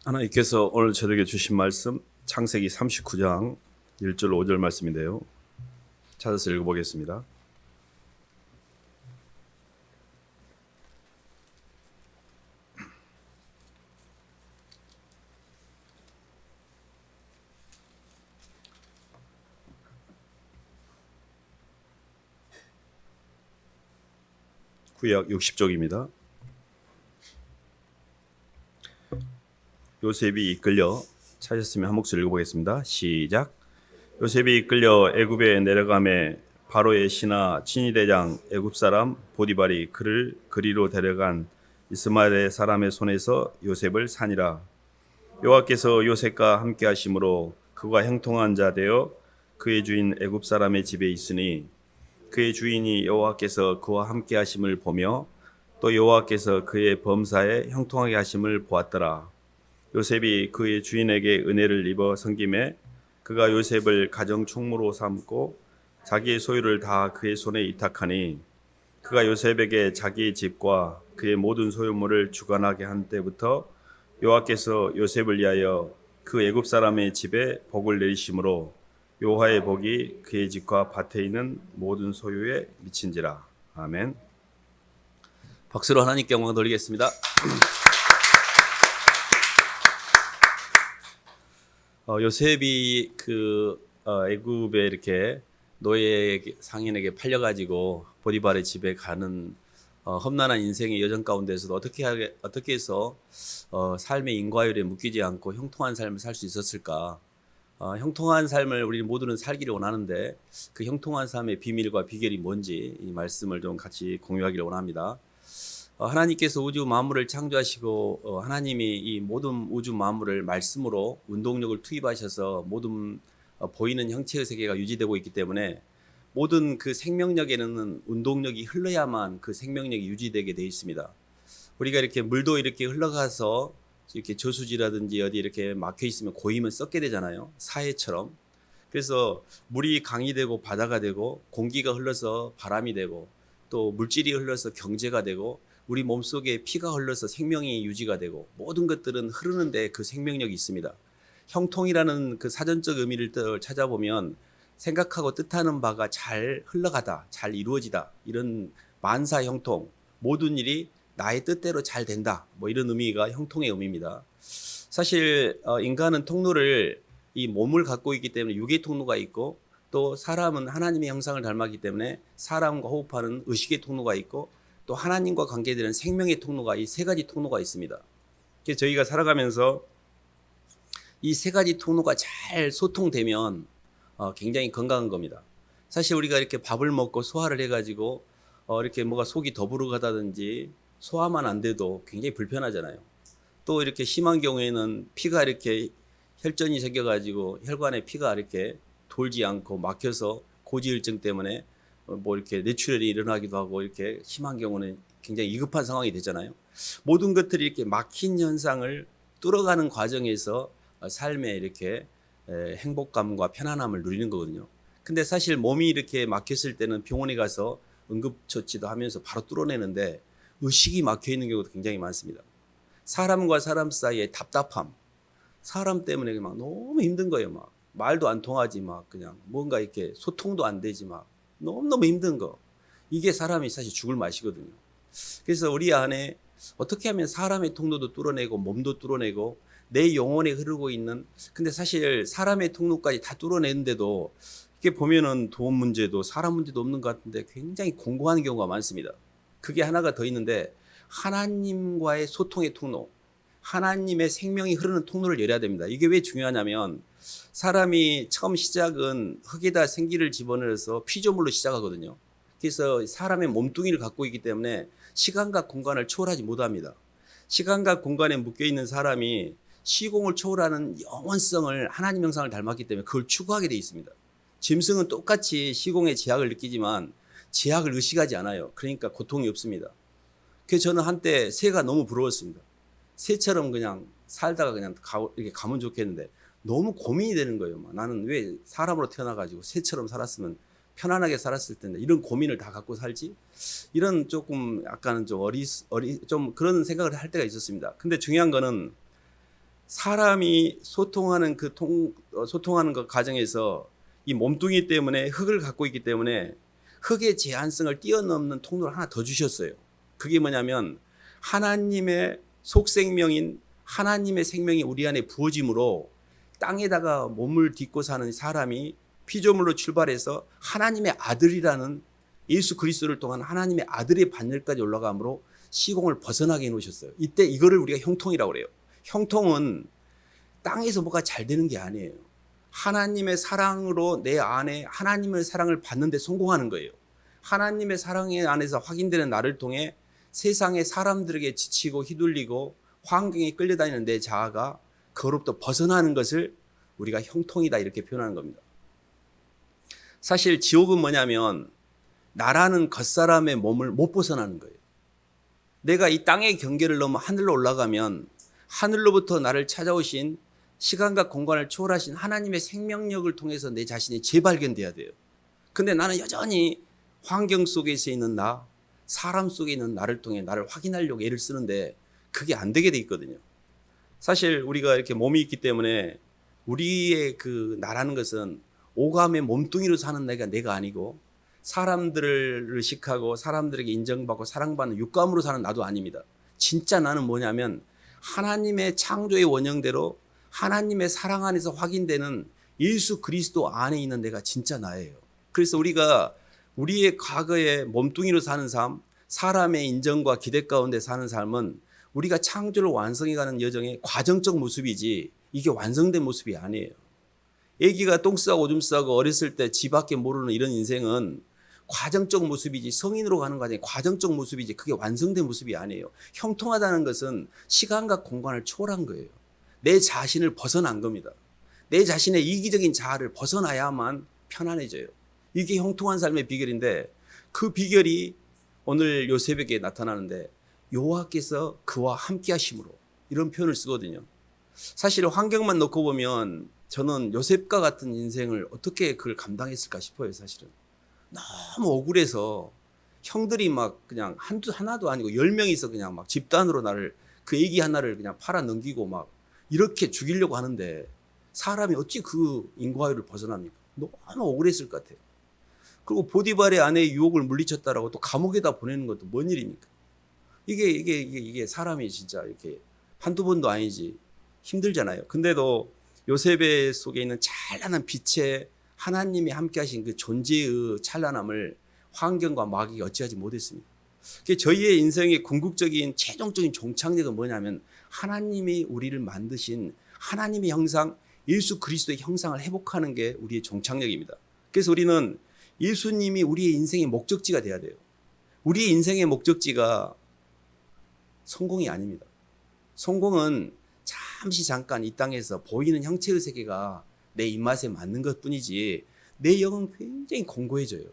하나님께서 오늘 저에게 주신 말씀 창세기 39장 1절 5절 말씀인데요. 찾아서 읽어보겠습니다. 구약 60쪽입니다. 요셉이 이끌려 찾았으면 한 목소리 읽어보겠습니다. 시작. 요셉이 이끌려 애굽에 내려가매 바로의 신하 친위대장 애굽 사람 보디발이 그를 그리로 데려간 이스마엘의 사람의 손에서 요셉을 산이라. 여호와께서 요셉과 함께 하심으로 그가 형통한 자 되어 그의 주인 애굽 사람의 집에 있으니 그의 주인이 여호와께서 그와 함께 하심을 보며 또 여호와께서 그의 범사에 형통하게 하심을 보았더라. 요셉이 그의 주인에게 은혜를 입어 섬김에 그가 요셉을 가정 총무로 삼고 자기의 소유를 다 그의 손에 위탁하니 그가 요셉에게 자기의 집과 그의 모든 소유물을 주관하게 한 때부터 여호와께서 요셉을 위하여 그 애굽 사람의 집에 복을 내리심으로 여호와의 복이 그의 집과 밭에 있는 모든 소유에 미친지라. 아멘. 박수로 하나님께 영광 돌리겠습니다. 요셉이 애굽에 이렇게 노예 상인에게 팔려가지고 보디발의 집에 가는 험난한 인생의 여정 가운데서도 어떻게 해서 삶의 인과율에 묶이지 않고 형통한 삶을 살 수 있었을까? 형통한 삶을 우리 모두는 살기를 원하는데 그 형통한 삶의 비밀과 비결이 뭔지 이 말씀을 좀 같이 공유하기를 원합니다. 하나님께서 우주 만물을 창조하시고 하나님이 이 모든 우주 만물을 말씀으로 운동력을 투입하셔서 모든 보이는 형체의 세계가 유지되고 있기 때문에 모든 그 생명력에는 운동력이 흘러야만 그 생명력이 유지되게 되어 있습니다. 우리가 이렇게 물도 이렇게 흘러가서 이렇게 저수지라든지 어디 이렇게 막혀 있으면 고이면 썩게 되잖아요. 사해처럼. 그래서 물이 강이 되고 바다가 되고 공기가 흘러서 바람이 되고 또 물질이 흘러서 경제가 되고 우리 몸속에 피가 흘러서 생명이 유지가 되고 모든 것들은 흐르는데 그 생명력이 있습니다. 형통이라는 그 사전적 의미를 찾아보면 생각하고 뜻하는 바가 잘 흘러가다, 잘 이루어지다, 이런 만사 형통, 모든 일이 나의 뜻대로 잘 된다, 뭐 이런 의미가 형통의 의미입니다. 사실 인간은 통로를 이 몸을 갖고 있기 때문에 육의 통로가 있고 또 사람은 하나님의 형상을 닮았기 때문에 사람과 호흡하는 의식의 통로가 있고 또 하나님과 관계되는 생명의 통로가 이 세 가지 통로가 있습니다. 그래서 저희가 살아가면서 이 세 가지 통로가 잘 소통되면 굉장히 건강한 겁니다. 사실 우리가 이렇게 밥을 먹고 소화를 해가지고 이렇게 뭐가 속이 더부룩하다든지 소화만 안 돼도 굉장히 불편하잖아요. 또 이렇게 심한 경우에는 피가 이렇게 혈전이 생겨가지고 혈관에 피가 이렇게 돌지 않고 막혀서 고지혈증 때문에 뭐 이렇게 뇌출혈이 일어나기도 하고 이렇게 심한 경우는 굉장히 위급한 상황이 되잖아요. 모든 것들이 이렇게 막힌 현상을 뚫어가는 과정에서 삶에 이렇게 행복감과 편안함을 누리는 거거든요. 근데 사실 몸이 이렇게 막혔을 때는 병원에 가서 응급처치도 하면서 바로 뚫어내는데 의식이 막혀 있는 경우도 굉장히 많습니다. 사람과 사람 사이의 답답함, 사람 때문에 막 너무 힘든 거예요. 막 말도 안 통하지, 막 그냥 뭔가 이렇게 소통도 안 되지, 막 너무너무 힘든 거. 이게 사람이 사실 죽을 맛이거든요. 그래서 우리 안에 어떻게 하면 사람의 통로도 뚫어내고 몸도 뚫어내고 내 영혼에 흐르고 있는, 근데 사실 사람의 통로까지 다 뚫어내는데도 이게 보면은 돈 문제도 사람 문제도 없는 것 같은데 굉장히 공고한 경우가 많습니다. 그게 하나가 더 있는데 하나님과의 소통의 통로, 하나님의 생명이 흐르는 통로를 열어야 됩니다. 이게 왜 중요하냐면 사람이 처음 시작은 흙에다 생기를 집어넣어서 피조물로 시작하거든요. 그래서 사람의 몸뚱이를 갖고 있기 때문에 시간과 공간을 초월하지 못합니다. 시간과 공간에 묶여있는 사람이 시공을 초월하는 영원성을 하나님 형상을 닮았기 때문에 그걸 추구하게 되어 있습니다. 짐승은 똑같이 시공의 제약을 느끼지만 제약을 의식하지 않아요. 그러니까 고통이 없습니다. 그래서 저는 한때 새가 너무 부러웠습니다. 새처럼 그냥 살다가 그냥 이렇게 가면 좋겠는데 너무 고민이 되는 거예요. 막 나는 왜 사람으로 태어나가지고 새처럼 살았으면 편안하게 살았을 텐데 이런 고민을 다 갖고 살지? 이런 조금 약간은 좀 좀 그런 생각을 할 때가 있었습니다. 근데 중요한 거는 사람이 소통하는 그 과정에서 이 몸뚱이 때문에 흙을 갖고 있기 때문에 흙의 제한성을 뛰어넘는 통로를 하나 더 주셨어요. 그게 뭐냐면 하나님의 속생명인 하나님의 생명이 우리 안에 부어짐으로 땅에다가 몸을 딛고 사는 사람이 피조물로 출발해서 하나님의 아들이라는 예수 그리스도를 통한 하나님의 아들의 반열까지 올라감으로 시공을 벗어나게 해놓으셨어요. 이때 이거를 우리가 형통이라고 그래요. 형통은 땅에서 뭐가 잘 되는 게 아니에요. 하나님의 사랑으로 내 안에 하나님의 사랑을 받는 데 성공하는 거예요. 하나님의 사랑의 안에서 확인되는 나를 통해 세상의 사람들에게 지치고 휘둘리고 환경에 끌려다니는 내 자아가 그로부터 벗어나는 것을 우리가 형통이다 이렇게 표현하는 겁니다. 사실 지옥은 뭐냐면 나라는 겉사람의 몸을 못 벗어나는 거예요. 내가 이 땅의 경계를 넘어 하늘로 올라가면 하늘로부터 나를 찾아오신 시간과 공간을 초월하신 하나님의 생명력을 통해서 내 자신이 재발견돼야 돼요. 근데 나는 여전히 환경 속에서 있는 나, 사람 속에 있는 나를 통해 나를 확인하려고 애를 쓰는데 그게 안 되게 돼 있거든요. 사실 우리가 이렇게 몸이 있기 때문에 우리의 그 나라는 것은 오감의 몸뚱이로 사는 내가 아니고 사람들을 의식하고 사람들에게 인정받고 사랑받는 육감으로 사는 나도 아닙니다. 진짜 나는 뭐냐면 하나님의 창조의 원형대로 하나님의 사랑 안에서 확인되는 예수 그리스도 안에 있는 내가 진짜 나예요. 그래서 우리가 우리의 과거의 몸뚱이로 사는 삶, 사람의 인정과 기대 가운데 사는 삶은 우리가 창조를 완성해가는 여정의 과정적 모습이지 이게 완성된 모습이 아니에요. 애기가 똥 싸고 오줌 싸고 어렸을 때 지 밖에 모르는 이런 인생은 과정적 모습이지 성인으로 가는 과정이 과정적 모습이지 그게 완성된 모습이 아니에요. 형통하다는 것은 시간과 공간을 초월한 거예요. 내 자신을 벗어난 겁니다. 내 자신의 이기적인 자아를 벗어나야만 편안해져요. 이게 형통한 삶의 비결인데 그 비결이 오늘 요셉에게 나타나는데 여호와께서 그와 함께 하심으로 이런 표현을 쓰거든요. 사실 환경만 놓고 보면 저는 요셉과 같은 인생을 어떻게 그걸 감당했을까 싶어요. 사실은 너무 억울해서 형들이 막 그냥 하나도 아니고 10명이서 그냥 막 집단으로 나를 그 애기 하나를 그냥 팔아 넘기고 막 이렇게 죽이려고 하는데 사람이 어찌 그 인과유를 벗어납니까? 너무 억울했을 것 같아요. 그리고 보디발의 아내의 유혹을 물리쳤다라고 또 감옥에다 보내는 것도 뭔 일입니까? 이게 사람이 진짜 이렇게 한두 번도 아니지 힘들잖아요. 근데도 요셉의 속에 있는 찬란한 빛에 하나님이 함께 하신 그 존재의 찬란함을 환경과 마귀가 어찌하지 못했습니까? 저희의 인생의 궁극적인 최종적인 종착역은 뭐냐면 하나님이 우리를 만드신 하나님의 형상, 예수 그리스도의 형상을 회복하는 게 우리의 종착역입니다. 그래서 우리는 예수님이 우리의 인생의 목적지가 돼야 돼요. 우리의 인생의 목적지가 성공이 아닙니다. 성공은 잠깐 이 땅에서 보이는 형체의 세계가 내 입맛에 맞는 것 뿐이지 내 영은 굉장히 공고해져요.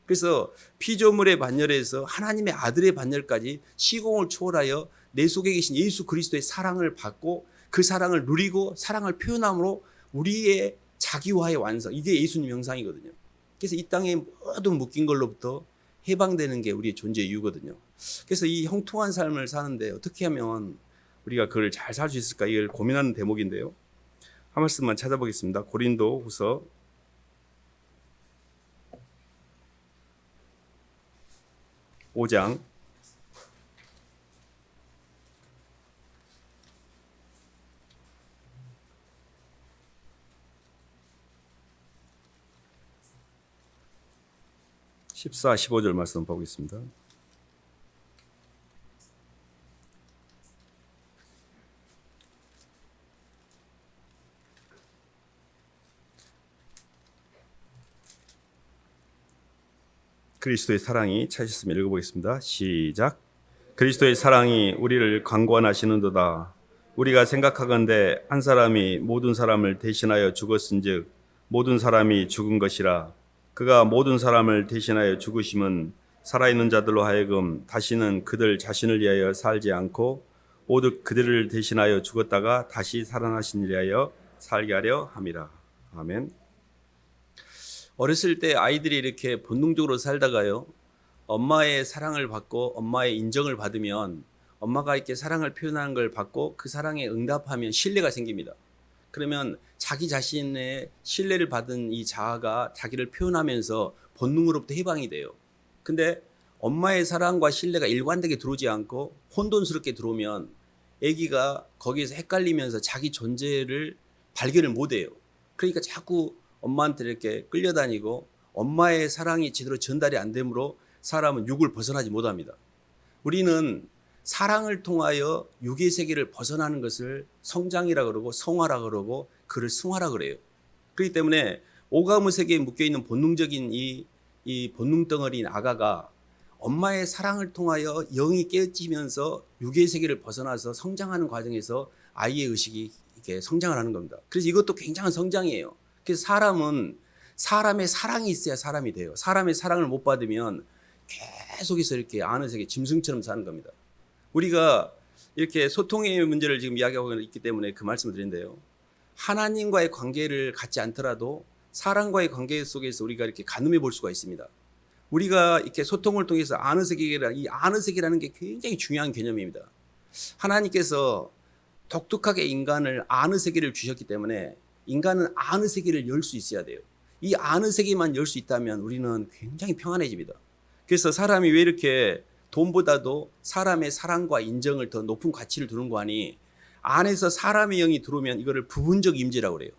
그래서 피조물의 반열에서 하나님의 아들의 반열까지 시공을 초월하여 내 속에 계신 예수 그리스도의 사랑을 받고 그 사랑을 누리고 사랑을 표현함으로 우리의 자기화의 완성, 이게 예수님 형상이거든요. 그래서 이 땅에 모든 묶인 걸로부터 해방되는 게 우리의 존재의 이유거든요. 그래서 이 형통한 삶을 사는데 어떻게 하면 우리가 그걸 잘 살 수 있을까 이걸 고민하는 대목인데요. 한 말씀만 찾아보겠습니다. 고린도 후서 5장 14, 15절 말씀 보겠습니다. 그리스도의 사랑이 차셨으면 읽어보겠습니다. 시작. 그리스도의 사랑이 우리를 강권하시는도다. 우리가 생각하건대 한 사람이 모든 사람을 대신하여 죽었은즉 모든 사람이 죽은 것이라. 그가 모든 사람을 대신하여 죽으심은 살아있는 자들로 하여금 다시는 그들 자신을 위하여 살지 않고 오직 그들을 대신하여 죽었다가 다시 살아나신 이하여 살게 하려 함이라. 아멘. 어렸을 때 아이들이 이렇게 본능적으로 살다가요, 엄마의 사랑을 받고 엄마의 인정을 받으면 엄마가 이렇게 사랑을 표현하는 걸 받고 그 사랑에 응답하면 신뢰가 생깁니다. 그러면 자기 자신의 신뢰를 받은 이 자아가 자기를 표현하면서 본능으로부터 해방이 돼요. 근데 엄마의 사랑과 신뢰가 일관되게 들어오지 않고 혼돈스럽게 들어오면 아기가 거기에서 헷갈리면서 자기 존재를 발견을 못해요. 그러니까 자꾸 엄마한테 이렇게 끌려다니고 엄마의 사랑이 제대로 전달이 안 되므로 사람은 육을 벗어나지 못합니다. 우리는 사랑을 통하여 육의 세계를 벗어나는 것을 성장이라 그러고 성화라 그러고 그를 승화라 그래요. 그렇기 때문에 오가무 세계에 묶여있는 본능적인 이 본능 덩어리인 아가가 엄마의 사랑을 통하여 영이 깨어지면서 육의 세계를 벗어나서 성장하는 과정에서 아이의 의식이 이렇게 성장을 하는 겁니다. 그래서 이것도 굉장한 성장이에요. 그래서 사람은 사람의 사랑이 있어야 사람이 돼요. 사람의 사랑을 못 받으면 계속해서 이렇게 아는 세계 짐승처럼 사는 겁니다. 우리가 이렇게 소통의 문제를 지금 이야기하고 있기 때문에 그 말씀을 드린대요. 하나님과의 관계를 갖지 않더라도 사람과의 관계 속에서 우리가 이렇게 가늠해 볼 수가 있습니다. 우리가 이렇게 소통을 통해서 아는 세계라는 이 아는 세계라는 게 굉장히 중요한 개념입니다. 하나님께서 독특하게 인간을 아는 세계를 주셨기 때문에 인간은 아는 세계를 열 수 있어야 돼요. 이 아는 세계만 열 수 있다면 우리는 굉장히 평안해집니다. 그래서 사람이 왜 이렇게 돈보다도 사람의 사랑과 인정을 더 높은 가치를 두는 거 아니 안에서 사람의 영이 들어오면 이거를 부분적 임재라고 그래요.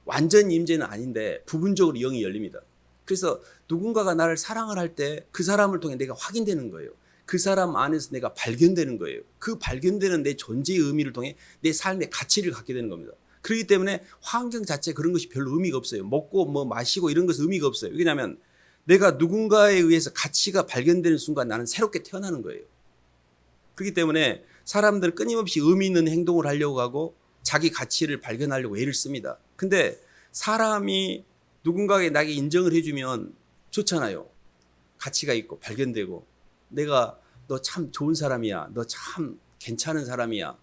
완전 임재는 아닌데 부분적으로 영이 열립니다. 그래서 누군가가 나를 사랑을 할 때 그 사람을 통해 내가 확인되는 거예요. 그 사람 안에서 내가 발견되는 거예요. 그 발견되는 내 존재의 의미를 통해 내 삶의 가치를 갖게 되는 겁니다. 그렇기 때문에 환경 자체 그런 것이 별로 의미가 없어요. 먹고 뭐 마시고 이런 것은 의미가 없어요. 왜냐하면 내가 누군가에 의해서 가치가 발견되는 순간 나는 새롭게 태어나는 거예요. 그렇기 때문에 사람들은 끊임없이 의미 있는 행동을 하려고 하고 자기 가치를 발견하려고 애를 씁니다. 근데 사람이 누군가에게 나에게 인정을 해주면 좋잖아요. 가치가 있고 발견되고 내가 너 참 좋은 사람이야. 너 참 괜찮은 사람이야.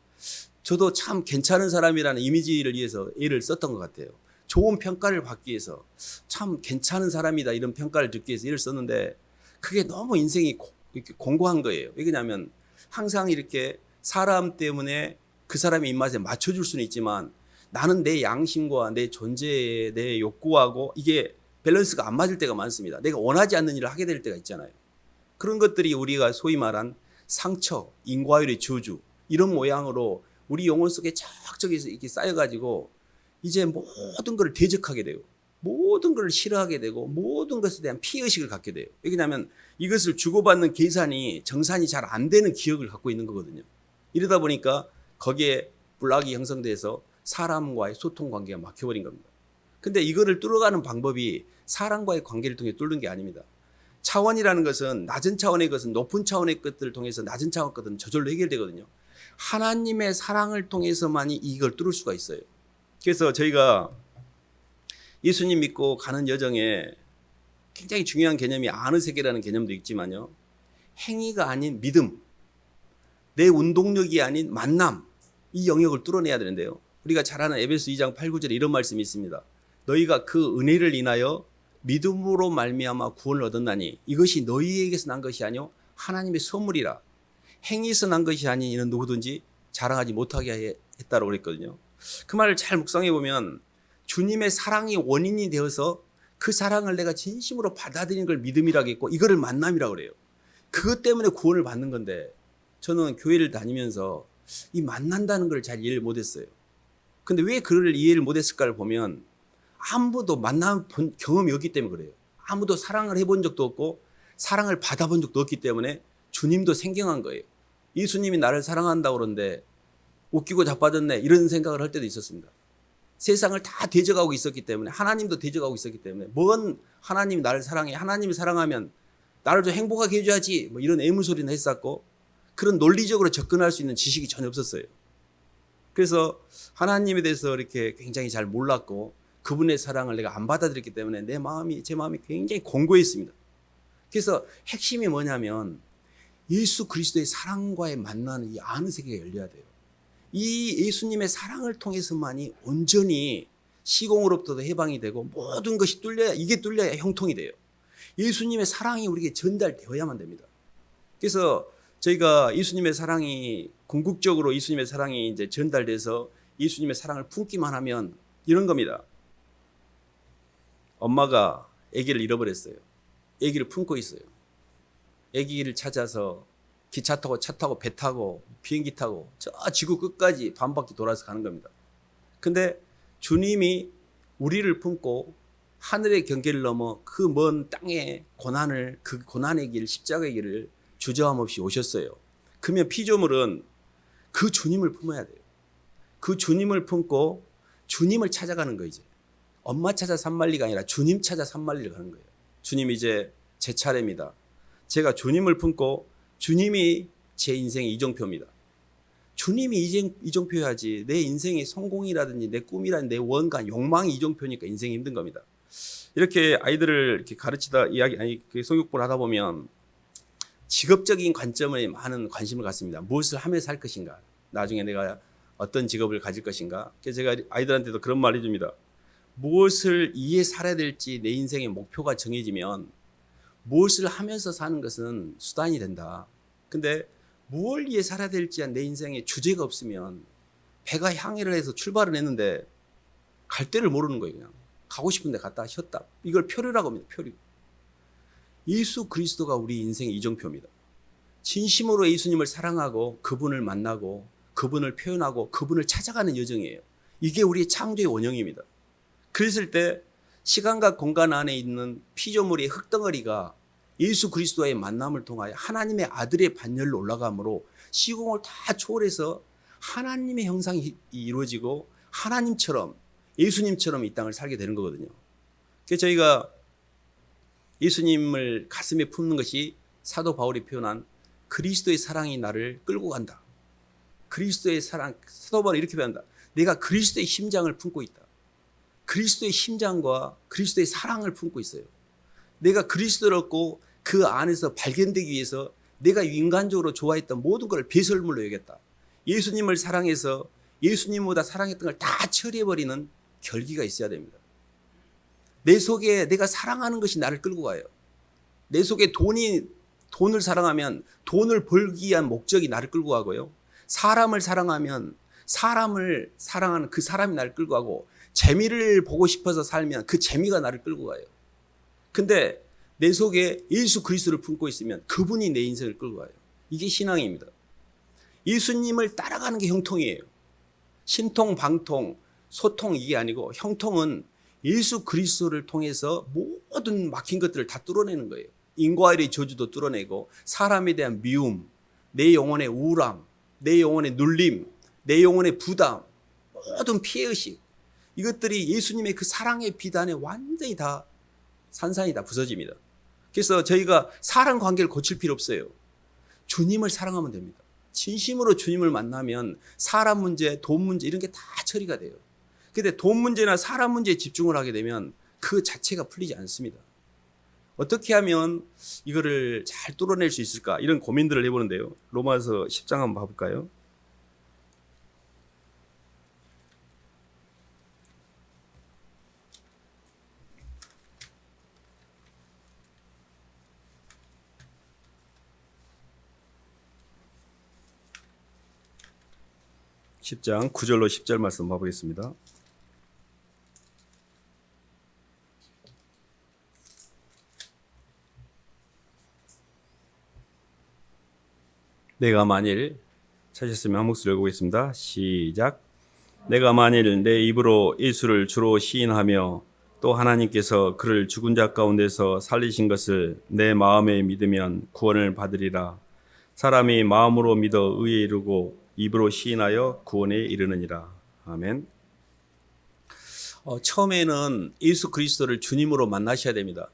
저도 참 괜찮은 사람이라는 이미지를 위해서 애를 썼던 것 같아요. 좋은 평가를 받기 위해서 참 괜찮은 사람이다 이런 평가를 듣기 위해서 애를 썼는데 그게 너무 인생이 이렇게 공고한 거예요. 왜냐하면 항상 이렇게 사람 때문에 그 사람의 입맛에 맞춰줄 수는 있지만 나는 내 양심과 내 존재에 내 욕구하고 이게 밸런스가 안 맞을 때가 많습니다. 내가 원하지 않는 일을 하게 될 때가 있잖아요. 그런 것들이 우리가 소위 말한 상처, 인과율의 저주 이런 모양으로 우리 영혼 속에 척척해서 이렇게 쌓여가지고 이제 모든 걸 대적하게 되고 모든 걸 싫어하게 되고 모든 것에 대한 피의식을 갖게 돼요. 왜냐하면 이것을 주고받는 계산이 정산이 잘 안 되는 기억을 갖고 있는 거거든요. 이러다 보니까 거기에 불락이 형성돼서 사람과의 소통 관계가 막혀버린 겁니다. 근데 이거를 뚫어가는 방법이 사람과의 관계를 통해 뚫는 게 아닙니다. 차원이라는 것은 낮은 차원의 것은 높은 차원의 것들을 통해서 낮은 차원 것들은 저절로 해결되거든요. 하나님의 사랑을 통해서만이 이걸 뚫을 수가 있어요. 그래서 저희가 예수님 믿고 가는 여정에 굉장히 중요한 개념이 아는 세계라는 개념도 있지만요. 행위가 아닌 믿음, 내 운동력이 아닌 만남, 이 영역을 뚫어내야 되는데요. 우리가 잘 아는 에베소 2장 8, 9절에 이런 말씀이 있습니다. 너희가 그 은혜를 인하여 믿음으로 말미암아 구원을 얻었나니 이것이 너희에게서 난 것이 아니요 하나님의 선물이라. 행위에서 난 것이 아닌 이는 누구든지 자랑하지 못하게 했다고 그랬거든요. 그 말을 잘 묵상해 보면 주님의 사랑이 원인이 되어서 그 사랑을 내가 진심으로 받아들이는 걸 믿음이라고 했고 이거를 만남이라고 그래요. 그것 때문에 구원을 받는 건데 저는 교회를 다니면서 이 만난다는 걸 잘 이해를 못했어요. 근데 왜 그걸 이해를 못했을까를 보면 아무도 만난 경험이 없기 때문에 그래요. 아무도 사랑을 해본 적도 없고 사랑을 받아본 적도 없기 때문에 주님도 생경한 거예요. 예수님이 나를 사랑한다고 그러는데 웃기고 자빠졌네 이런 생각을 할 때도 있었습니다. 세상을 다 대적하고 있었기 때문에 하나님도 대적하고 있었기 때문에 뭔 하나님이 나를 사랑해 하나님이 사랑하면 나를 좀 행복하게 해줘야지 뭐 이런 애물소리는 했었고 그런 논리적으로 접근할 수 있는 지식이 전혀 없었어요. 그래서 하나님에 대해서 이렇게 굉장히 잘 몰랐고 그분의 사랑을 내가 안 받아들였기 때문에 제 마음이 굉장히 공고했습니다. 그래서 핵심이 뭐냐면 예수 그리스도의 사랑과의 만나는 이 아는 세계가 열려야 돼요. 이 예수님의 사랑을 통해서만이 온전히 시공으로부터도 해방이 되고 모든 것이 이게 뚫려야 형통이 돼요. 예수님의 사랑이 우리에게 전달되어야만 됩니다. 그래서 저희가 예수님의 사랑이 궁극적으로 예수님의 사랑이 이제 전달돼서 예수님의 사랑을 품기만 하면 이런 겁니다. 엄마가 아기를 잃어버렸어요. 아기를 품고 있어요. 아기를 찾아서 기차 타고 차 타고 배 타고 비행기 타고 저 지구 끝까지 반바퀴 돌아서 가는 겁니다. 근데 주님이 우리를 품고 하늘의 경계를 넘어 그 먼 땅의 고난을, 그 고난의 길, 십자가의 길을 주저함 없이 오셨어요. 그러면 피조물은 그 주님을 품어야 돼요. 그 주님을 품고 주님을 찾아가는 거예요. 이제 엄마 찾아 산만리가 아니라 주님 찾아 산만리를 가는 거예요. 주님, 이제 제 차례입니다. 제가 주님을 품고 주님이 제 인생의 이정표입니다. 주님이 이정표야지 내 인생의 성공이라든지 내 꿈이라든지 내 원관, 욕망이 이정표니까 인생이 힘든 겁니다. 이렇게 아이들을 이렇게 가르치다 성육부를 하다 보면 직업적인 관점에 많은 관심을 갖습니다. 무엇을 하며 살 것인가? 나중에 내가 어떤 직업을 가질 것인가? 그래서 제가 아이들한테도 그런 말 해줍니다. 무엇을 이해 살아야 될지 내 인생의 목표가 정해지면 무엇을 하면서 사는 것은 수단이 된다. 근데 무엇을 위해 살아야 될지 내 인생에 주제가 없으면 배가 항해를 해서 출발을 했는데 갈 데를 모르는 거예요. 그냥 가고 싶은 데 갔다 쉬었다. 이걸 표류라고 합니다. 표류. 예수 그리스도가 우리 인생의 이정표입니다. 진심으로 예수님을 사랑하고 그분을 만나고 그분을 표현하고 그분을 찾아가는 여정이에요. 이게 우리의 창조의 원형입니다. 그랬을 때 시간과 공간 안에 있는 피조물의 흙덩어리가 예수 그리스도와의 만남을 통하여 하나님의 아들의 반열로 올라가므로 시공을 다 초월해서 하나님의 형상이 이루어지고 하나님처럼, 예수님처럼 이 땅을 살게 되는 거거든요. 그래서 저희가 예수님을 가슴에 품는 것이 사도 바울이 표현한 그리스도의 사랑이 나를 끌고 간다. 그리스도의 사랑, 사도 바울이 이렇게 표현한다. 내가 그리스도의 심장을 품고 있다. 그리스도의 심장과 그리스도의 사랑을 품고 있어요. 내가 그리스도를 얻고 그 안에서 발견되기 위해서 내가 인간적으로 좋아했던 모든 걸 배설물로 여겼다. 예수님을 사랑해서 예수님보다 사랑했던 걸 다 처리해버리는 결기가 있어야 됩니다. 내 속에 내가 사랑하는 것이 나를 끌고 가요. 내 속에 돈을 사랑하면 돈을 벌기 위한 목적이 나를 끌고 가고요. 사람을 사랑하면 사람을 사랑하는 그 사람이 나를 끌고 가고, 재미를 보고 싶어서 살면 그 재미가 나를 끌고 가요. 근데 내 속에 예수 그리스도를 품고 있으면 그분이 내 인생을 끌고 가요. 이게 신앙입니다. 예수님을 따라가는 게 형통이에요. 신통, 방통, 소통 이게 아니고 형통은 예수 그리스도를 통해서 모든 막힌 것들을 다 뚫어내는 거예요. 인과의 저주도 뚫어내고 사람에 대한 미움, 내 영혼의 우울함, 내 영혼의 눌림, 내 영혼의 부담, 모든 피해의식, 이것들이 예수님의 그 사랑의 비단에 완전히 다 산산이 다 부서집니다. 그래서 저희가 사랑 관계를 고칠 필요 없어요. 주님을 사랑하면 됩니다. 진심으로 주님을 만나면 사람 문제, 돈 문제 이런 게 다 처리가 돼요. 근데 돈 문제나 사람 문제에 집중을 하게 되면 그 자체가 풀리지 않습니다. 어떻게 하면 이거를 잘 뚫어낼 수 있을까? 이런 고민들을 해보는데요. 로마서 10장 한번 봐볼까요? (10장) 9절로 10절 말씀 봐보겠습니다. 내가 만일, 찾으셨으면 한 목소리 읽어보겠습니다. 시작. 내가 만일 내 입으로 예수를 주로 시인하며 또 하나님께서 그를 죽은 자 가운데서 살리신 것을 내 마음에 믿으면 구원을 받으리라. 사람이 마음으로 믿어 의에 이르고 입으로 시인하여 구원에 이르느니라. 아멘. 처음에는 예수 그리스도를 주님으로 만나셔야 됩니다.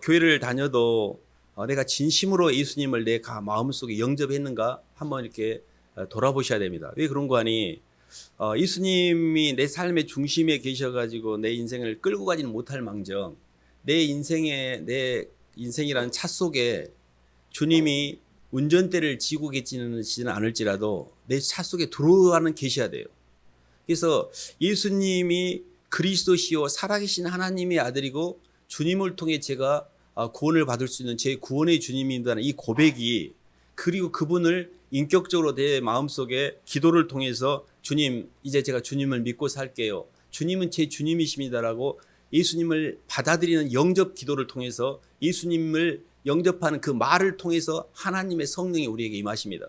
교회를 다녀도 내가 진심으로 예수님을 내 마음속에 영접했는가 한번 이렇게 돌아보셔야 됩니다. 왜 그런 거 아니? 예수님이 내 삶의 중심에 계셔가지고 내 인생을 끌고 가지는 못할 망정, 내 인생이라는 차 속에 주님이 운전대를 쥐고 계시지는 않을지라도 내 차 속에 들어가는 계셔야 돼요. 그래서 예수님이 그리스도시요 살아계신 하나님의 아들이고 주님을 통해 제가 구원을 받을 수 있는 제 구원의 주님이라는 이 고백이 그리고 그분을 인격적으로 내 마음속에 기도를 통해서 주님, 이제 제가 주님을 믿고 살게요. 주님은 제 주님이십니다라고 예수님을 받아들이는 영접 기도를 통해서 예수님을 영접하는 그 말을 통해서 하나님의 성령이 우리에게 임하십니다.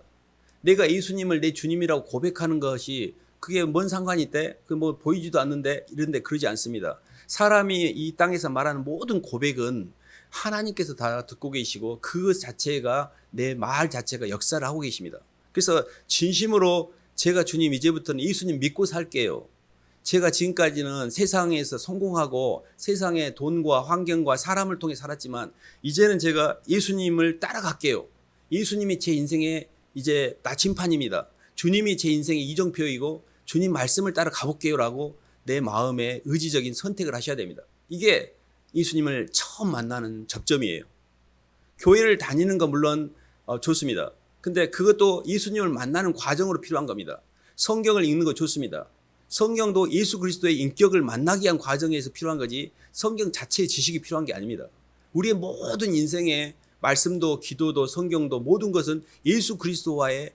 내가 예수님을 내 주님이라고 고백하는 것이 그게 뭔 상관이 있대? 그 뭐 보이지도 않는데 이런데 그러지 않습니다. 사람이 이 땅에서 말하는 모든 고백은 하나님께서 다 듣고 계시고 그 자체가 내 말 자체가 역사를 하고 계십니다. 그래서 진심으로 제가 주님 이제부터는 예수님 믿고 살게요. 제가 지금까지는 세상에서 성공하고 세상의 돈과 환경과 사람을 통해 살았지만 이제는 제가 예수님을 따라갈게요. 예수님이 제 인생의 이제 나침판입니다. 주님이 제 인생의 이정표이고 주님 말씀을 따라 가볼게요라고 내 마음에 의지적인 선택을 하셔야 됩니다. 이게 예수님을 처음 만나는 접점이에요. 교회를 다니는 건 물론 좋습니다. 근데 그것도 예수님을 만나는 과정으로 필요한 겁니다. 성경을 읽는 거 좋습니다. 성경도 예수 그리스도의 인격을 만나기 위한 과정에서 필요한 거지 성경 자체의 지식이 필요한 게 아닙니다. 우리의 모든 인생의 말씀도 기도도 성경도 모든 것은 예수 그리스도와의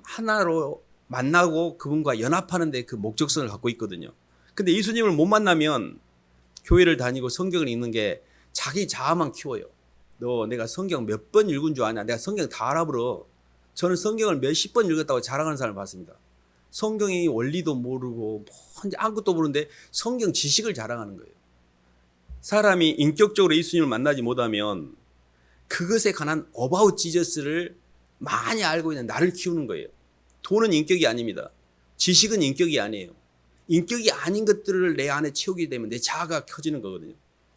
하나로 만나고 그분과 연합하는 데 그 목적성을 갖고 있거든요. 근데 예수님을 못 만나면 교회를 다니고 성경을 읽는 게 자기 자아만 키워요. 너 내가 성경 몇 번 읽은 줄 아냐? 내가 성경 다 알아버려. 저는 성경을 몇십 번 읽었다고 자랑하는 사람을 봤습니다. 성경의 원리도 모르고 아무것도 모르는데 성경 지식을 자랑하는 거예요. 사람이 인격적으로 예수님을 만나지 못하면 그것에 관한 어바웃 지저스를 많이 알고 있는 나를 키우는 거예요. 돈은 인격이 아닙니다. 지식은 인격이 아니에요. 인격이 아닌 것들을 내 안에 채우게 되면 내 자아가 켜지는 거거든요.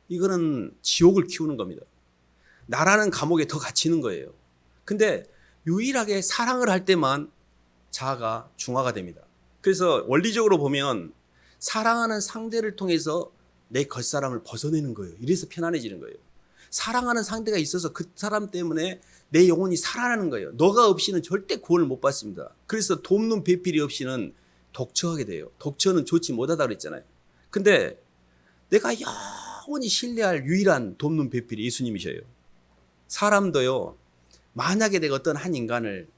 이거는 지옥을 키우는 겁니다. 나라는 감옥에 더 갇히는 거예요. 근데 유일하게 사랑을 할 때만 자아가 중화가 됩니다. 그래서 원리적으로 보면 사랑하는 상대를 통해서 내 겉사람을 벗어내는 거예요. 이래서 편안해지는 거예요. 사랑하는 상대가 있어서 그 사람 때문에 내 영혼이 살아나는 거예요. 너가 없이는 절대 구원을 못 받습니다. 그래서 돕는 배필이 없이는 독처하게 돼요. 독처는 좋지 못하다 그랬잖아요. 근데 내가 영원히 신뢰할 유일한 돕는 배필이 예수님이셔요. 사람도요, 만약에 내가 어떤 한 인간을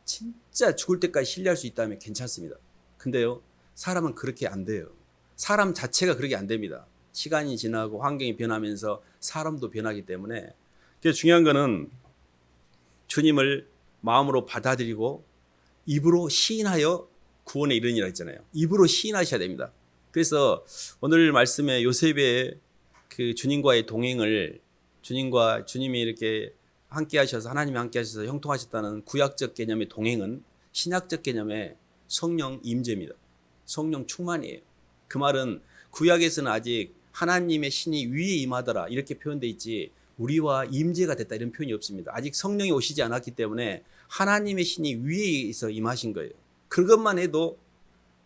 진짜 죽을 때까지 신뢰할 수 있다면 괜찮습니다. 근데요, 사람은 그렇게 안 돼요. 사람 자체가 그렇게 안 됩니다. 시간이 지나고 환경이 변하면서 사람도 변하기 때문에. 그래서 중요한 거는 주님을 마음으로 받아들이고 입으로 시인하여 구원에 이르니라 했잖아요. 입으로 시인하셔야 됩니다. 그래서 오늘 말씀에 요셉의 그 주님과의 동행을 주님이 이렇게 함께 하셔서 하나님이 함께 하셔서 형통하셨다는 구약적 개념의 동행은 신약적 개념의 성령 임재입니다. 성령 충만이에요. 그 말은 구약에서는 아직 하나님의 신이 위에 임하더라 이렇게 표현되어 있지 우리와 임재가 됐다 이런 표현이 없습니다. 아직 성령이 오시지 않았기 때문에 하나님의 신이 위에서 임하신 거예요. 그것만 해도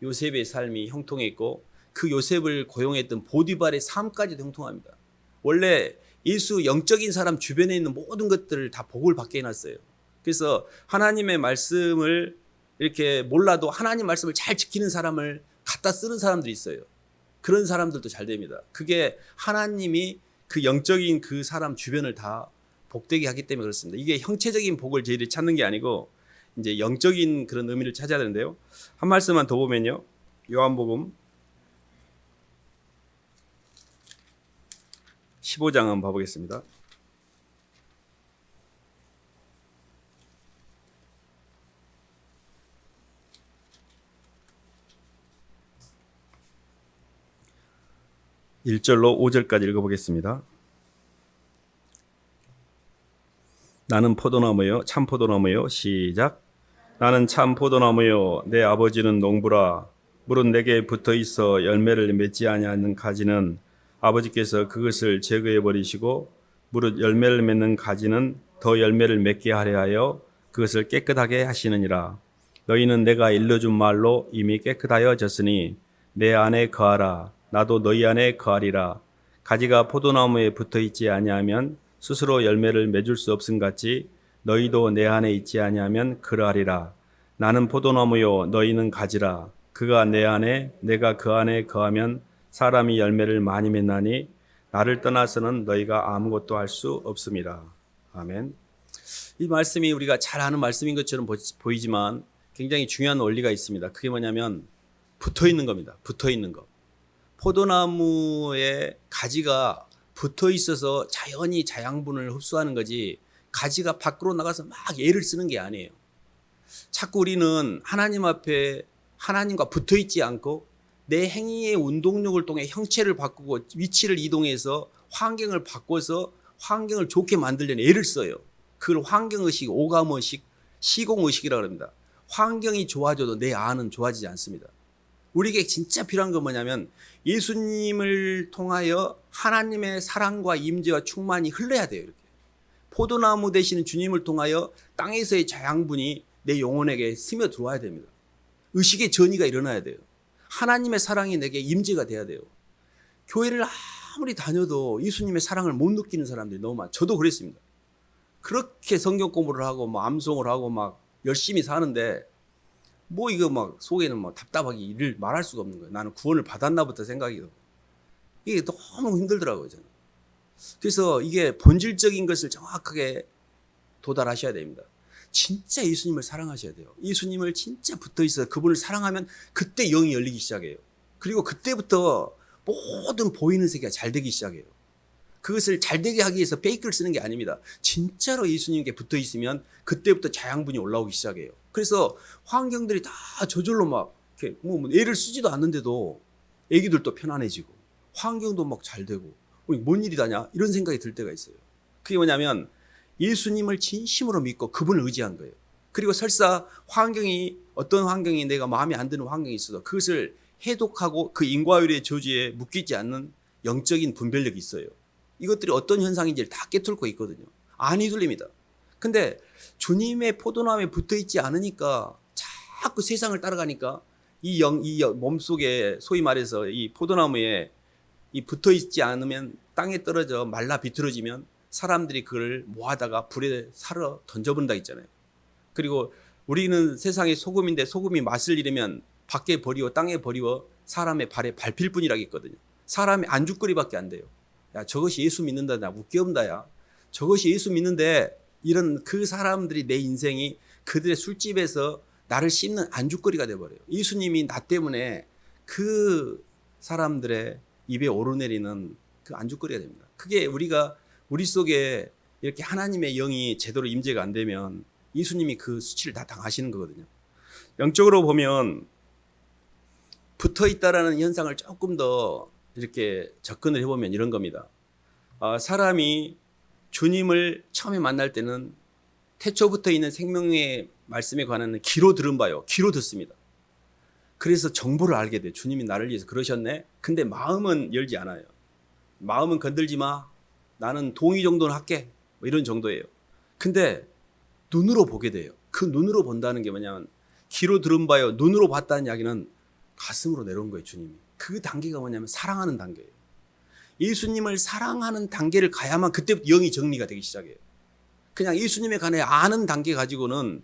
요셉의 삶이 형통했고 그 요셉을 고용했던 보디발의 삶까지도 형통합니다. 원래 예수 영적인 사람 주변에 있는 모든 것들을 다 복을 받게 해놨어요. 그래서 하나님의 말씀을 이렇게 몰라도 하나님 말씀을 잘 지키는 사람을 갖다 쓰는 사람들이 있어요. 그런 사람들도 잘 됩니다. 그게 하나님이 그 영적인 그 사람 주변을 다 복되게 하기 때문에 그렇습니다. 이게 형체적인 복을 저희들이 찾는 게 아니고 이제 영적인 그런 의미를 찾아야 되는데요. 한 말씀만 더 보면요. 요한복음 15장 한번 봐보겠습니다. (1절로) (5절까지) 읽어보겠습니다. 나는 포도나무요 참 포도나무요. 시작. 나는 참 포도나무요 내 아버지는 농부라. 물은 내게 붙어있어 열매를 맺지 아니하는 가지는 아버지께서 그것을 제거해 버리시고 무릇 열매를 맺는 가지는 더 열매를 맺게 하려 하여 그것을 깨끗하게 하시느니라. 너희는 내가 일러준 말로 이미 깨끗하여졌으니 내 안에 거하라. 나도 너희 안에 거하리라. 가지가 포도나무에 붙어있지 아니하면 스스로 열매를 맺을 수 없음같이 너희도 내 안에 있지 아니하면 그러하리라. 나는 포도나무요 너희는 가지라. 그가 내 안에 내가 그 안에 거하면 사람이 열매를 많이 맺나니 나를 떠나서는 너희가 아무것도 할 수 없음이라. 아멘. 이 말씀이 우리가 잘 아는 말씀인 것처럼 보이지만 굉장히 중요한 원리가 있습니다. 그게 뭐냐면 붙어 있는 겁니다. 붙어 있는 것. 포도나무의 가지가 붙어 있어서 자연히 자양분을 흡수하는 거지 가지가 밖으로 나가서 막 애를 쓰는 게 아니에요. 자꾸 우리는 하나님 앞에 하나님과 붙어 있지 않고 내 행위의 운동력을 통해 형체를 바꾸고 위치를 이동해서 환경을 바꿔서 환경을 좋게 만들려는 애를 써요. 그걸 환경의식, 오감의식, 시공의식이라고 합니다. 환경이 좋아져도 내 안은 좋아지지 않습니다. 우리에게 진짜 필요한 건 뭐냐면 예수님을 통하여 하나님의 사랑과 임재와 충만이 흘러야 돼요. 이렇게. 포도나무 되시는 주님을 통하여 땅에서의 자양분이 내 영혼에게 스며 들어와야 됩니다. 의식의 전이가 일어나야 돼요. 하나님의 사랑이 내게 임재가 돼야 돼요. 교회를 아무리 다녀도 예수님의 사랑을 못 느끼는 사람들이 너무 많아요. 저도 그랬습니다. 그렇게 성경 공부를 하고 막 암송을 하고 막 열심히 사는데 뭐 이거 막 속에는 막 답답하게 일을 말할 수가 없는 거예요. 나는 구원을 받았나부터 생각이 들고 이게 너무 힘들더라고요. 저는. 그래서 이게 본질적인 것을 정확하게 도달하셔야 됩니다. 진짜 예수님을 사랑하셔야 돼요. 예수님을 진짜 붙어 있어서 그분을 사랑하면 그때 영이 열리기 시작해요. 그리고 그때부터 모든 보이는 세계가 잘 되기 시작해요. 그것을 잘 되게 하기 위해서 페이크를 쓰는 게 아닙니다. 진짜로 예수님께 붙어 있으면 그때부터 자양분이 올라오기 시작해요. 그래서 환경들이 다 저절로 막 이렇게 뭐 애를 쓰지도 않는데도 애기들도 편안해지고 환경도 막 잘 되고 뭔 일이다냐 이런 생각이 들 때가 있어요. 그게 뭐냐면 예수님을 진심으로 믿고 그분을 의지한 거예요. 그리고 설사 환경이 어떤 환경이 내가 마음에 안 드는 환경이 있어도 그것을 해독하고 그 인과율의 저주에 묶이지 않는 영적인 분별력이 있어요. 이것들이 어떤 현상인지를 다 깨뚫고 있거든요. 안 휘둘립니다. 근데 주님의 포도나무에 붙어 있지 않으니까 자꾸 세상을 따라가니까 이 몸속에 소위 말해서 이 포도나무에 이 붙어 있지 않으면 땅에 떨어져 말라 비틀어지면 사람들이 그걸 모아다가 불에 사러 던져본다 했잖아요. 그리고 우리는 세상의 소금인데 소금이 맛을 잃으면 밖에 버리고 땅에 버리고 사람의 발에 밟힐 뿐이라고 했거든요. 사람의 안주거리밖에 안 돼요. 야, 저것이 예수 믿는다. 나 웃겨온다. 야. 저것이 예수 믿는데 이런 그 사람들이 내 인생이 그들의 술집에서 나를 씹는 안주거리가 돼버려요. 예수님이 나 때문에 그 사람들의 입에 오르내리는 그 안주거리가 됩니다. 그게 우리 속에 이렇게 하나님의 영이 제대로 임재가 안 되면 예수님이 그 수치를 다 당하시는 거거든요. 영적으로 보면 붙어 있다라는 현상을 조금 더 이렇게 접근을 해보면 이런 겁니다. 사람이 주님을 처음에 만날 때는 태초부터 있는 생명의 말씀에 관한 귀로 들은 바요. 귀로 듣습니다. 그래서 정보를 알게 돼요. 주님이 나를 위해서 그러셨네. 근데 마음은 열지 않아요. 마음은 건들지 마. 나는 동의 정도는 할게. 뭐 이런 정도예요. 근데 눈으로 보게 돼요. 그 눈으로 본다는 게 뭐냐면 귀로 들은 바요. 눈으로 봤다는 이야기는 가슴으로 내려온 거예요. 주님이. 그 단계가 뭐냐면 사랑하는 단계예요. 예수님을 사랑하는 단계를 가야만 그때부터 영이 정리가 되기 시작해요. 그냥 예수님에 관해 아는 단계 가지고는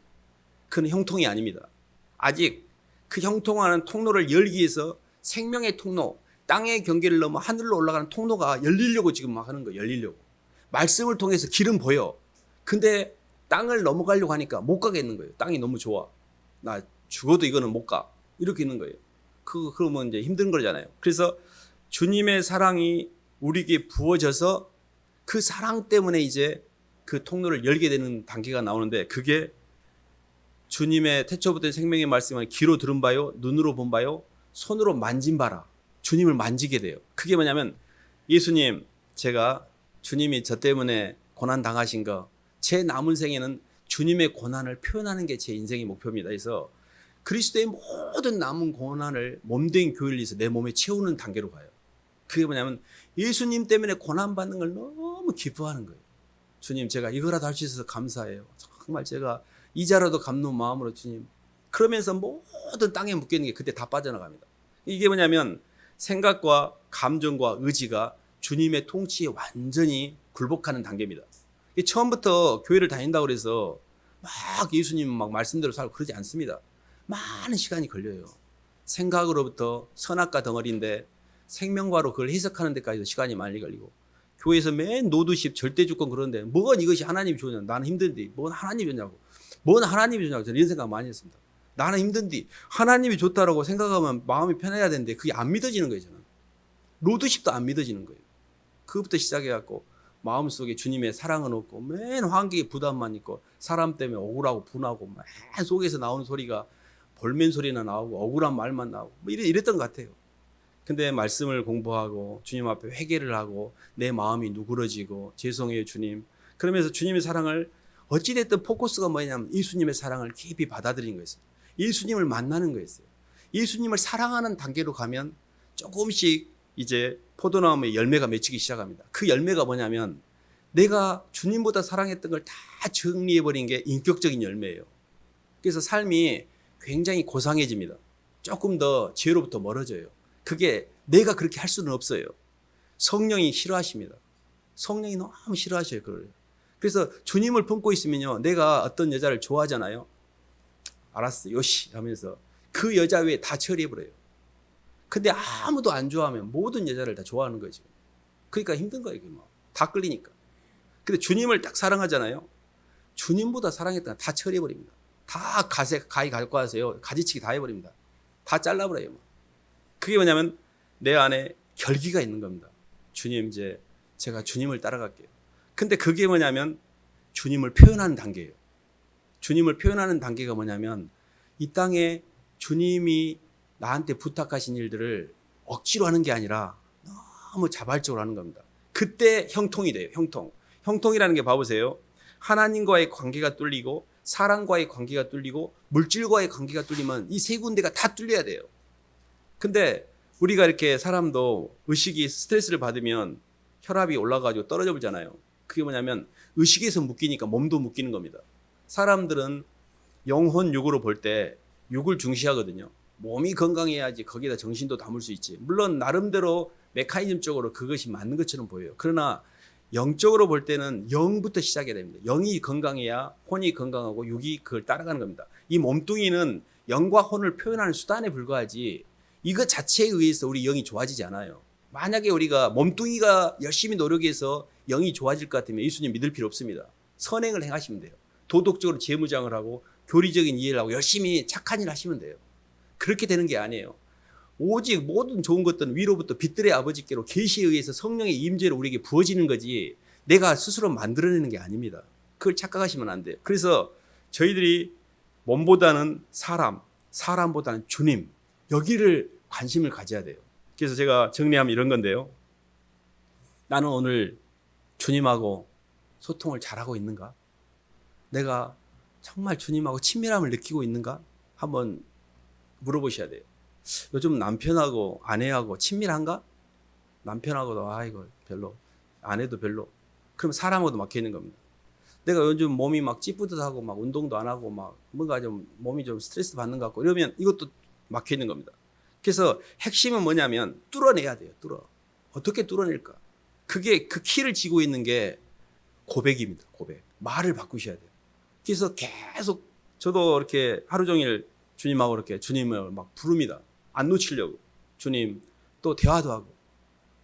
그건 형통이 아닙니다. 아직 그 형통하는 통로를 열기 위해서 생명의 통로, 땅의 경계를 넘어 하늘로 올라가는 통로가 열리려고 지금 막 하는 거예요. 열리려고. 말씀을 통해서 길은 보여. 근데 땅을 넘어가려고 하니까 못 가겠는 거예요. 땅이 너무 좋아. 나 죽어도 이거는 못 가. 이렇게 있는 거예요. 그러면 이제 힘든 거잖아요. 그래서 주님의 사랑이 우리에게 부어져서 그 사랑 때문에 이제 그 통로를 열게 되는 단계가 나오는데 그게 주님의 태초부터 생명의 말씀을 귀로 들은 바요, 눈으로 본 바요, 손으로 만진 바라. 주님을 만지게 돼요. 그게 뭐냐면 예수님, 제가 주님이 저 때문에 고난 당하신 거, 제 남은 생에는 주님의 고난을 표현하는 게 제 인생의 목표입니다. 그래서 그리스도의 모든 남은 고난을 몸된 교회를 위해서 내 몸에 채우는 단계로 가요. 그게 뭐냐면 예수님 때문에 고난받는 걸 너무 기뻐하는 거예요. 주님, 제가 이거라도 할 수 있어서 감사해요. 정말 제가 이자라도 갚는 마음으로 주님. 그러면서 모든 땅에 묶여있는 게 그때 다 빠져나갑니다. 이게 뭐냐면 생각과 감정과 의지가 주님의 통치에 완전히 굴복하는 단계입니다. 처음부터 교회를 다닌다고 해서 막 예수님 막 말씀대로 살고 그러지 않습니다. 많은 시간이 걸려요. 생각으로부터 선악과 덩어리인데 생명과로 그걸 해석하는 데까지도 시간이 많이 걸리고 교회에서 맨 노드십 절대주권 그러는데 뭐가 이것이 하나님이 주냐. 나는 힘든데 뭔 하나님이 주냐고. 뭔 하나님이 주냐고. 저는 이런 생각 많이 했습니다. 나는 힘든데 하나님이 좋다라고 생각하면 마음이 편해야 되는데 그게 안 믿어지는 거예요. 저는 로드십도 안 믿어지는 거예요. 그것부터 시작해갖고 마음속에 주님의 사랑은 없고 맨 환경에 부담만 있고 사람 때문에 억울하고 분하고 맨 속에서 나오는 소리가 볼멘 소리나 나오고 억울한 말만 나오고 뭐 이랬던 것 같아요. 근데 말씀을 공부하고 주님 앞에 회개를 하고 내 마음이 누그러지고 죄송해요 주님. 그러면서 주님의 사랑을 어찌됐든 포커스가 뭐냐면 예수님의 사랑을 깊이 받아들이는 거였어요. 예수님을 만나는 거였어요. 예수님을 사랑하는 단계로 가면 조금씩 이제 포도나무에 열매가 맺히기 시작합니다. 그 열매가 뭐냐면 내가 주님보다 사랑했던 걸 다 정리해버린 게 인격적인 열매예요. 그래서 삶이 굉장히 고상해집니다. 조금 더 죄로부터 멀어져요. 그게 내가 그렇게 할 수는 없어요. 성령이 싫어하십니다. 성령이 너무 싫어하셔요. 그걸. 그래서 주님을 품고 있으면요. 내가 어떤 여자를 좋아하잖아요. 알았어 요시 하면서 그 여자 외에 다 처리해버려요. 근데 아무도 안 좋아하면 모든 여자를 다 좋아하는 거지. 그러니까 힘든 거예요. 다 끌리니까. 근데 주님을 딱 사랑하잖아요. 주님보다 사랑했던 거 다 처리해버립니다. 다 가위 갈고 하세요. 가지치기 다 해버립니다. 다 잘라버려요. 그게 뭐냐면 내 안에 결기가 있는 겁니다. 주님 이제 제가 주님을 따라갈게요. 근데 그게 뭐냐면 주님을 표현하는 단계예요. 주님을 표현하는 단계가 뭐냐면 이 땅에 주님이 나한테 부탁하신 일들을 억지로 하는 게 아니라 너무 자발적으로 하는 겁니다. 그때 형통이 돼요. 형통이라는 게 봐보세요. 하나님과의 관계가 뚫리고 사람과의 관계가 뚫리고 물질과의 관계가 뚫리면 이 세 군데가 다 뚫려야 돼요. 근데 우리가 이렇게 사람도 의식이 스트레스를 받으면 혈압이 올라가지고 떨어져 버리잖아요. 그게 뭐냐면 의식에서 묶이니까 몸도 묶이는 겁니다. 사람들은 영혼 육으로 볼 때 육을 중시하거든요. 몸이 건강해야지 거기에다 정신도 담을 수 있지. 물론 나름대로 메커니즘적으로 그것이 맞는 것처럼 보여요. 그러나 영적으로 볼 때는 영부터 시작해야 됩니다. 영이 건강해야 혼이 건강하고 육이 그걸 따라가는 겁니다. 이 몸뚱이는 영과 혼을 표현하는 수단에 불과하지 이것 자체에 의해서 우리 영이 좋아지지 않아요. 만약에 우리가 몸뚱이가 열심히 노력해서 영이 좋아질 것 같으면 예수님 믿을 필요 없습니다. 선행을 행하시면 돼요. 도덕적으로 재무장을 하고 교리적인 이해를 하고 열심히 착한 일 하시면 돼요. 그렇게 되는 게 아니에요. 오직 모든 좋은 것들은 위로부터 빛들의 아버지께로 계시에 의해서 성령의 임재로 우리에게 부어지는 거지 내가 스스로 만들어내는 게 아닙니다. 그걸 착각하시면 안 돼요. 그래서 저희들이 몸보다는 사람보다는 주님 여기를 관심을 가져야 돼요. 그래서 제가 정리하면 이런 건데요. 나는 오늘 주님하고 소통을 잘하고 있는가? 내가 정말 주님하고 친밀함을 느끼고 있는가? 한번 물어보셔야 돼요. 요즘 남편하고 아내하고 친밀한가? 남편하고도 아이고 별로, 아내도 별로. 그럼 사람하고도 막혀 있는 겁니다. 내가 요즘 몸이 막 찌뿌듯하고 막 운동도 안 하고 막 뭔가 좀 몸이 좀 스트레스 받는 것 같고 이러면 이것도 막혀 있는 겁니다. 그래서 핵심은 뭐냐면 뚫어내야 돼요. 어떻게 뚫어낼까? 그게 그 키를 쥐고 있는 게 고백입니다. 고백. 말을 바꾸셔야 돼요. 그래서 계속 저도 이렇게 하루 종일 주님하고 이렇게 주님을 막 부릅니다. 안 놓치려고. 주님 또 대화도 하고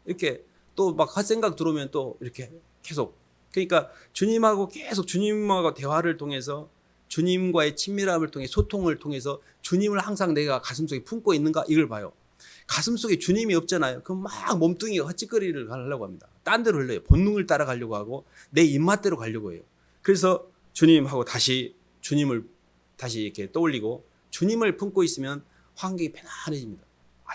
이렇게 또 막 할 생각 들어오면 또 이렇게 계속. 그러니까 주님하고 계속 주님하고 대화를 통해서 주님과의 친밀함을 통해 소통을 통해서 주님을 항상 내가 가슴속에 품고 있는가 이걸 봐요. 가슴속에 주님이 없잖아요. 그럼 막 몸뚱이가 헛짓거리를 하려고 합니다. 딴 데로 흘러요. 본능을 따라가려고 하고 내 입맛대로 가려고 해요. 그래서 주님하고 다시 주님을 다시 이렇게 떠올리고 주님을 품고 있으면 환경이 편안해집니다.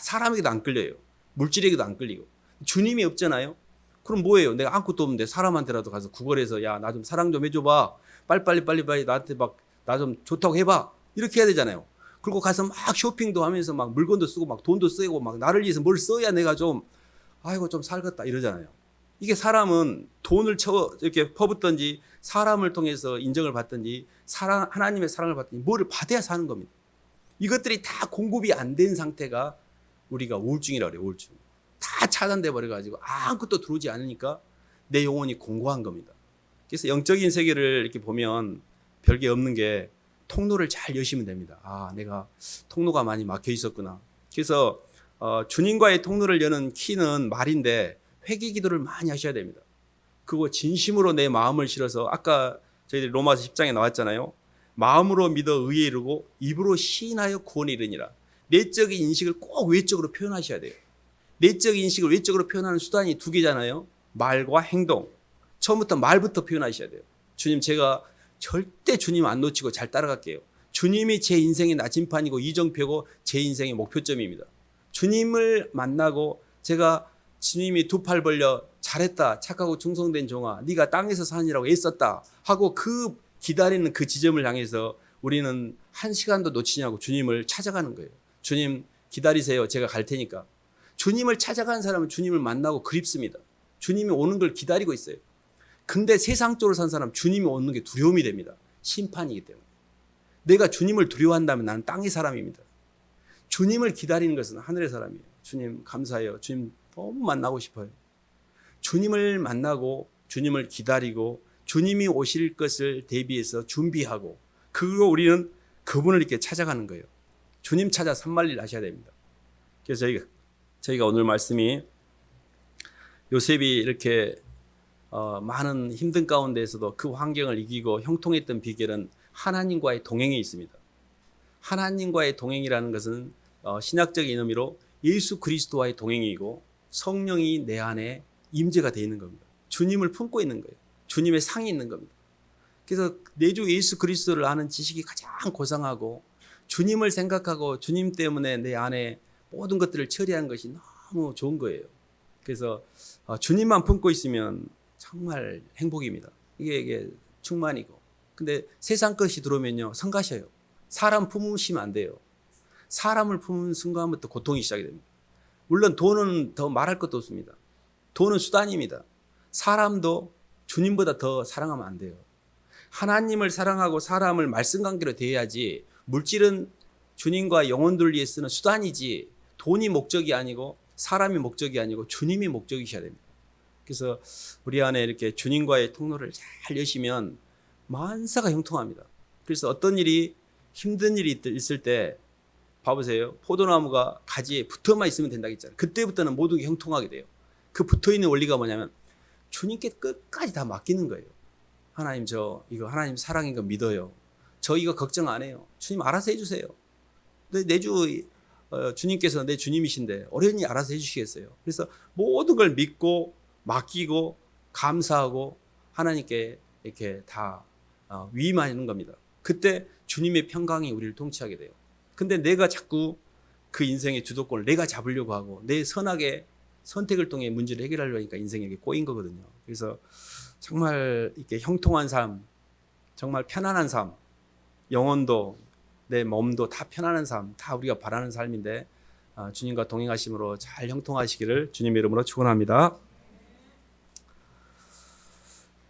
사람에게도 안 끌려요. 물질에게도 안 끌리고. 주님이 없잖아요. 그럼 뭐예요? 내가 아무것도 없는데 사람한테라도 가서 구걸해서 야, 나 좀 사랑 좀 해줘봐. 빨리 나한테 막 나 좀 좋다고 해봐. 이렇게 해야 되잖아요. 그리고 가서 막 쇼핑도 하면서 막 물건도 쓰고 막 돈도 쓰고 막 나를 위해서 뭘 써야 내가 좀 아이고 좀 살겠다 이러잖아요. 이게 사람은 돈을 이렇게 퍼붓든지 사람을 통해서 인정을 받든지 하나님의 사랑을 받든지 뭐를 받아야 사는 겁니다. 이것들이 다 공급이 안 된 상태가 우리가 우울증이라고 그래요. 우울증. 다 차단돼 버려가지고 아무것도 들어오지 않으니까 내 영혼이 공고한 겁니다. 그래서 영적인 세계를 이렇게 보면 별게 없는 게 통로를 잘 여시면 됩니다. 아, 내가 통로가 많이 막혀 있었구나. 그래서 주님과의 통로를 여는 키는 말인데 회개 기도를 많이 하셔야 됩니다. 그거 진심으로 내 마음을 실어서 아까 저희들이 로마서 10장에 나왔잖아요. 마음으로 믿어 의에 이르고 입으로 시인하여 구원에 이르니라. 내적인 인식을 꼭 외적으로 표현하셔야 돼요. 내적인 인식을 외적으로 표현하는 수단이 두 개잖아요. 말과 행동. 처음부터 말부터 표현하셔야 돼요. 주님, 제가 절대 주님 안 놓치고 잘 따라갈게요. 주님이 제 인생의 나침판이고 이정표고 제 인생의 목표점입니다. 주님을 만나고 제가 주님이 두 팔 벌려 잘했다, 착하고 충성된 종아, 네가 땅에서 사느라고 애썼다 하고 그 기다리는 그 지점을 향해서 우리는 한 시간도 놓치냐고 주님을 찾아가는 거예요. 주님 기다리세요, 제가 갈 테니까. 주님을 찾아가는 사람은 주님을 만나고 그립습니다. 주님이 오는 걸 기다리고 있어요. 근데 세상적으로 산 사람 주님이 오는 게 두려움이 됩니다. 심판이기 때문에. 내가 주님을 두려워한다면 나는 땅의 사람입니다. 주님을 기다리는 것은 하늘의 사람이에요. 주님 감사해요. 주님 너무 만나고 싶어요. 주님을 만나고 주님을 기다리고 주님이 오실 것을 대비해서 준비하고, 그리고 우리는 그분을 이렇게 찾아가는 거예요. 주님 찾아 산만리를 하셔야 됩니다. 그래서 저희가 오늘 말씀이 요셉이 이렇게 많은 힘든 가운데에서도 그 환경을 이기고 형통했던 비결은 하나님과의 동행에 있습니다. 하나님과의 동행이라는 것은 신학적인 의미로 예수 그리스도와의 동행이고 성령이 내 안에 임재가 되어 있는 겁니다. 주님을 품고 있는 거예요. 주님의 상이 있는 겁니다. 그래서 내 주 예수 그리스도를 아는 지식이 가장 고상하고, 주님을 생각하고 주님 때문에 내 안에 모든 것들을 처리하는 것이 너무 좋은 거예요. 그래서 주님만 품고 있으면 정말 행복입니다. 이게 충만이고. 근데 세상 것이 들어오면요, 성가셔요. 사람 품으시면 안 돼요. 사람을 품은 순간부터 고통이 시작이 됩니다. 물론 돈은 더 말할 것도 없습니다. 돈은 수단입니다. 사람도 주님보다 더 사랑하면 안 돼요. 하나님을 사랑하고 사람을 말씀 관계로 대해야지, 물질은 주님과 영혼들 위해 쓰는 수단이지 돈이 목적이 아니고 사람이 목적이 아니고 주님이 목적이셔야 됩니다. 그래서 우리 안에 이렇게 주님과의 통로를 잘 여시면 만사가 형통합니다. 그래서 어떤 일이, 힘든 일이 있을 때 봐보세요. 포도나무가 가지에 붙어만 있으면 된다고 했잖아요. 그때부터는 모든 게 형통하게 돼요. 그 붙어있는 원리가 뭐냐면 주님께 끝까지 다 맡기는 거예요. 하나님, 저 이거 하나님 사랑인 거 믿어요. 저 이거 걱정 안 해요. 주님 알아서 해주세요. 주님께서 내 주님이신데 어련히 알아서 해주시겠어요. 그래서 모든 걸 믿고 맡기고 감사하고 하나님께 이렇게 다 위임하는 겁니다. 그때 주님의 평강이 우리를 통치하게 돼요. 근데 내가 자꾸 그 인생의 주도권을 내가 잡으려고 하고 내 선악의 선택을 통해 문제를 해결하려니까 인생에게 꼬인 거거든요. 그래서 정말 이렇게 형통한 삶, 정말 편안한 삶, 영혼도 내 몸도 다 편안한 삶, 다 우리가 바라는 삶인데 주님과 동행하심으로 잘 형통하시기를 주님의 이름으로 축원합니다.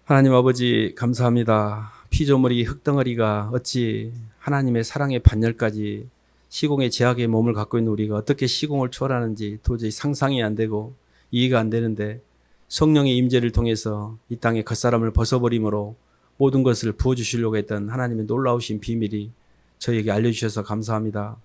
하나님 아버지 감사합니다. 피조물이 흙덩어리가 어찌 하나님의 사랑의 반열까지 시공의 제약의 몸을 갖고 있는 우리가 어떻게 시공을 초월하는지 도저히 상상이 안 되고 이해가 안 되는데, 성령의 임재를 통해서 이 땅의 겉사람을 벗어버림으로 모든 것을 부어주시려고 했던 하나님의 놀라우신 비밀이 저희에게 알려주셔서 감사합니다.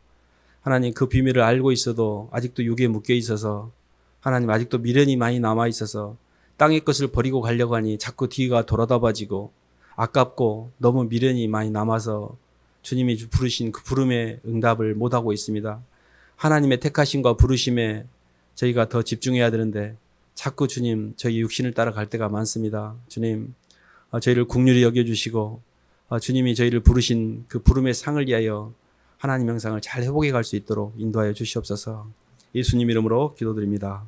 하나님, 그 비밀을 알고 있어도 아직도 육에 묶여 있어서, 하나님 아직도 미련이 많이 남아 있어서 땅의 것을 버리고 가려고 하니 자꾸 뒤가 돌아다봐지고 아깝고 너무 미련이 많이 남아서 주님이 부르신 그 부름의 응답을 못하고 있습니다. 하나님의 택하심과 부르심에 저희가 더 집중해야 되는데 자꾸 주님 저희 육신을 따라갈 때가 많습니다. 주님 저희를 긍휼히 여겨주시고 주님이 저희를 부르신 그 부름의 상을 위하여 하나님 형상을 잘 회복해 갈 수 있도록 인도하여 주시옵소서. 예수님 이름으로 기도드립니다.